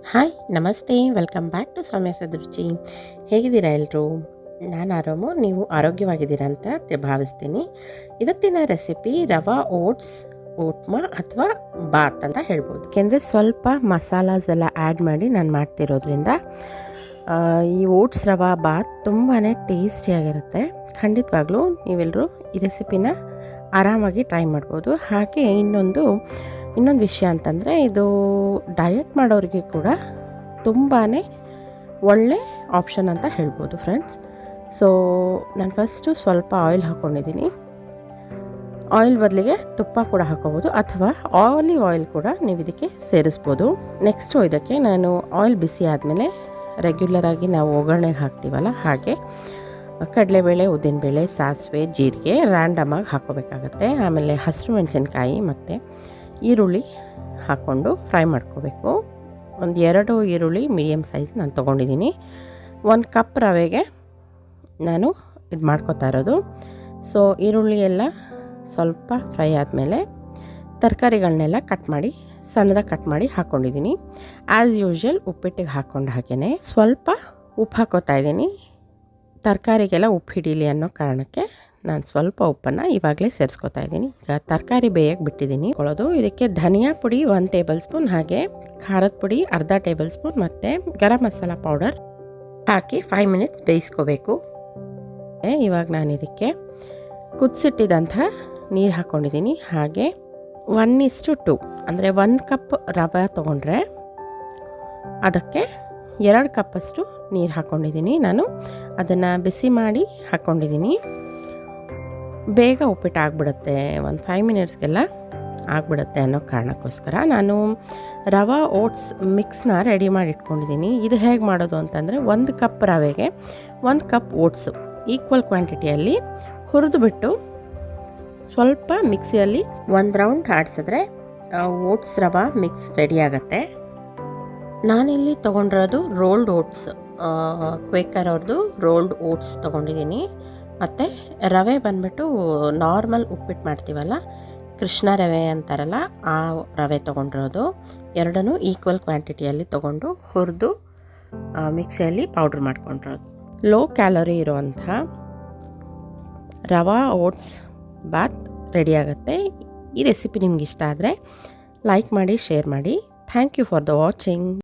Hi ನಮಸ್ತೆ, welcome back to ಸೌಮ್ಯಸದ ರುಚಿ. ಹೇಗಿದ್ದೀರಾ ಎಲ್ಲರೂ? ನಾನು ಆರಾಮು, ನೀವು ಆರೋಗ್ಯವಾಗಿದ್ದೀರಾ ಅಂತ ಭಾವಿಸ್ತೀನಿ. ಇವತ್ತಿನ ರೆಸಿಪಿ ರವಾ ಓಟ್ಸ್, ಉಪ್ಮಾ ಅಥವಾ ಬಾತ್ ಅಂತ ಹೇಳ್ಬೋದು. ಯಾಕೆಂದರೆ ಸ್ವಲ್ಪ ಮಸಾಲಾಸ್ ಎಲ್ಲ ಆ್ಯಡ್ ಮಾಡಿ ನಾನು ಮಾಡ್ತಿರೋದ್ರಿಂದ ಈ ಓಟ್ಸ್ ರವಾ ಬಾತ್ ತುಂಬಾ ಟೇಸ್ಟಿಯಾಗಿರುತ್ತೆ. ಖಂಡಿತವಾಗ್ಲೂ ನೀವೆಲ್ಲರೂ ಈ ರೆಸಿಪಿನ ಆರಾಮಾಗಿ ಟ್ರೈ ಮಾಡ್ಬೋದು. ಹಾಗೆ ಇನ್ನೊಂದು ವಿಷಯ ಅಂತಂದರೆ, ಇದು ಡಯಟ್ ಮಾಡೋರಿಗೆ ಕೂಡ ತುಂಬಾ ಒಳ್ಳೆ ಆಪ್ಷನ್ ಅಂತ ಹೇಳ್ಬೋದು ಫ್ರೆಂಡ್ಸ್. ಸೊ ನಾನು ಫಸ್ಟು ಸ್ವಲ್ಪ ಆಯಿಲ್ ಹಾಕ್ಕೊಂಡಿದ್ದೀನಿ. ಆಯಿಲ್ ಬದಲಿಗೆ ತುಪ್ಪ ಕೂಡ ಹಾಕೋಬೋದು, ಅಥವಾ ಆಲಿವ್ ಆಯಿಲ್ ಕೂಡ ನೀವು ಇದಕ್ಕೆ ಸೇರಿಸ್ಬೋದು. ನೆಕ್ಸ್ಟು ಇದಕ್ಕೆ ನಾನು ಆಯಿಲ್ ಬಿಸಿ ಆದಮೇಲೆ ರೆಗ್ಯುಲರಾಗಿ ನಾವು ಒಗ್ಗರಣೆಗೆ ಹಾಕ್ತೀವಲ್ಲ, ಹಾಗೆ ಕಡಲೆಬೇಳೆ, ಉದ್ದಿನಬೇಳೆ, ಸಾಸಿವೆ, ಜೀರಿಗೆ ರ್ಯಾಂಡಮಾಗಿ ಹಾಕ್ಕೋಬೇಕಾಗತ್ತೆ. ಆಮೇಲೆ ಹಸಿರು ಮೆಣಸಿನ್ಕಾಯಿ ಮತ್ತು ಈರುಳ್ಳಿ ಹಾಕ್ಕೊಂಡು ಫ್ರೈ ಮಾಡ್ಕೋಬೇಕು. ಒಂದು 2 ಈರುಳ್ಳಿ ಮೀಡಿಯಮ್ ಸೈಜ್ ನಾನು ತೊಗೊಂಡಿದ್ದೀನಿ. 1 ಕಪ್ ರವೆಗೆ ನಾನು ಇದು ಮಾಡ್ಕೋತಾ ಇರೋದು. ಸೊ ಈರುಳ್ಳಿ ಎಲ್ಲ ಸ್ವಲ್ಪ ಫ್ರೈ ಆದಮೇಲೆ ತರಕಾರಿಗಳನ್ನೆಲ್ಲ ಸಣ್ಣದಾಗಿ ಕಟ್ ಮಾಡಿ ಹಾಕ್ಕೊಂಡಿದ್ದೀನಿ. ಆ್ಯಸ್ ಯೂಶ್ವಲ್ ಉಪ್ಪಿಟ್ಟಿಗೆ ಹಾಕ್ಕೊಂಡು ಹಾಗೆಯೇ ಸ್ವಲ್ಪ ಉಪ್ಪು ಹಾಕೋತಾ ಇದ್ದೀನಿ. ತರಕಾರಿಗೆಲ್ಲ ಉಪ್ಪು ಹಿಡೀಲಿ ಅನ್ನೋ ಕಾರಣಕ್ಕೆ ನಾನು ಸ್ವಲ್ಪ ಉಪ್ಪನ್ನು ಇವಾಗಲೇ ಸೇರಿಸ್ಕೊತಾ ಇದ್ದೀನಿ. ಈಗ ತರಕಾರಿ ಬೇಯಕ್ಕೆ ಬಿಟ್ಟಿದ್ದೀನಿ. ಇದಕ್ಕೆ ಧನಿಯಾ ಪುಡಿ 1 ಟೇಬಲ್ ಸ್ಪೂನ್, ಹಾಗೆ ಖಾರದ ಪುಡಿ ಅರ್ಧ ಟೇಬಲ್ ಸ್ಪೂನ್ ಮತ್ತು ಗರಂ ಮಸಾಲ ಪೌಡರ್ ಹಾಕಿ 5 ಮಿನಿಟ್ಸ್ ಬೇಯಿಸ್ಕೋಬೇಕು. ಇವಾಗ ನಾನು ಇದಕ್ಕೆ ಕುದಿಸಿಟ್ಟಿದ್ದಂಥ ನೀರು ಹಾಕ್ಕೊಂಡಿದ್ದೀನಿ. ಹಾಗೆ 1:2 ಅಂದರೆ 1 ಕಪ್ ರವೆ ತೊಗೊಂಡ್ರೆ ಅದಕ್ಕೆ 2 ಕಪ್ಪಷ್ಟು ನೀರು ಹಾಕ್ಕೊಂಡಿದ್ದೀನಿ. ನಾನು ಅದನ್ನು ಬಿಸಿ ಮಾಡಿ ಹಾಕ್ಕೊಂಡಿದ್ದೀನಿ. ಬೇಗ ಉಪ್ಪಿಟ್ಟು ಆಗಿಬಿಡುತ್ತೆ, ಒಂದು 5 ಮಿನಿಟ್ಸ್ಗೆಲ್ಲ ಆಗಿಬಿಡುತ್ತೆ ಅನ್ನೋ ಕಾರಣಕ್ಕೋಸ್ಕರ ನಾನು ರವಾ ಓಟ್ಸ್ ಮಿಕ್ಸ್ನ ರೆಡಿ ಮಾಡಿ ಇಟ್ಕೊಂಡಿದ್ದೀನಿ. ಇದು ಹೇಗೆ ಮಾಡೋದು ಅಂತಂದರೆ, 1 ಕಪ್ ರವೆಗೆ 1 ಕಪ್ ಓಟ್ಸು ಈಕ್ವಲ್ ಕ್ವಾಂಟಿಟಿಯಲ್ಲಿ ಹುರಿದುಬಿಟ್ಟು ಸ್ವಲ್ಪ ಮಿಕ್ಸಿಯಲ್ಲಿ 1 ರೌಂಡ್ ಆಡಿಸಿದ್ರೆ ಓಟ್ಸ್ ರವಾ ಮಿಕ್ಸ್ ರೆಡಿ ಆಗುತ್ತೆ. ನಾನಿಲ್ಲಿ ತೊಗೊಂಡಿರೋದು ರೋಲ್ಡ್ ಓಟ್ಸ್, ಕ್ವೇಕರ್ ಅವ್ರದ್ದು ರೋಲ್ಡ್ ಓಟ್ಸ್ ತೊಗೊಂಡಿದ್ದೀನಿ. ಮತ್ತು ರವೆ ಬಂದುಬಿಟ್ಟು ನಾರ್ಮಲ್ ಉಪ್ಪಿಟ್ಟು ಮಾಡ್ತೀವಲ್ಲ, ಕೃಷ್ಣ ರವೆ ಅಂತಾರಲ್ಲ, ಆ ರವೆ ತೊಗೊಂಡಿರೋದು. ಎರಡನ್ನೂ ಈಕ್ವಲ್ ಕ್ವಾಂಟಿಟಿಯಲ್ಲಿ ತೊಗೊಂಡು ಹುರಿದು ಮಿಕ್ಸಿಯಲ್ಲಿ ಪೌಡ್ರ್ ಮಾಡ್ಕೊಂಡಿರೋದು. ಲೋ ಕ್ಯಾಲರಿ ಇರುವಂಥ ರವಾ ಓಟ್ಸ್ ಬಾತ್ ರೆಡಿ ಆಗುತ್ತೆ. ಈ ರೆಸಿಪಿ ನಿಮ್ಗೆ ಇಷ್ಟ ಆದರೆ ಲೈಕ್ ಮಾಡಿ, ಶೇರ್ ಮಾಡಿ. Thank you for the watching.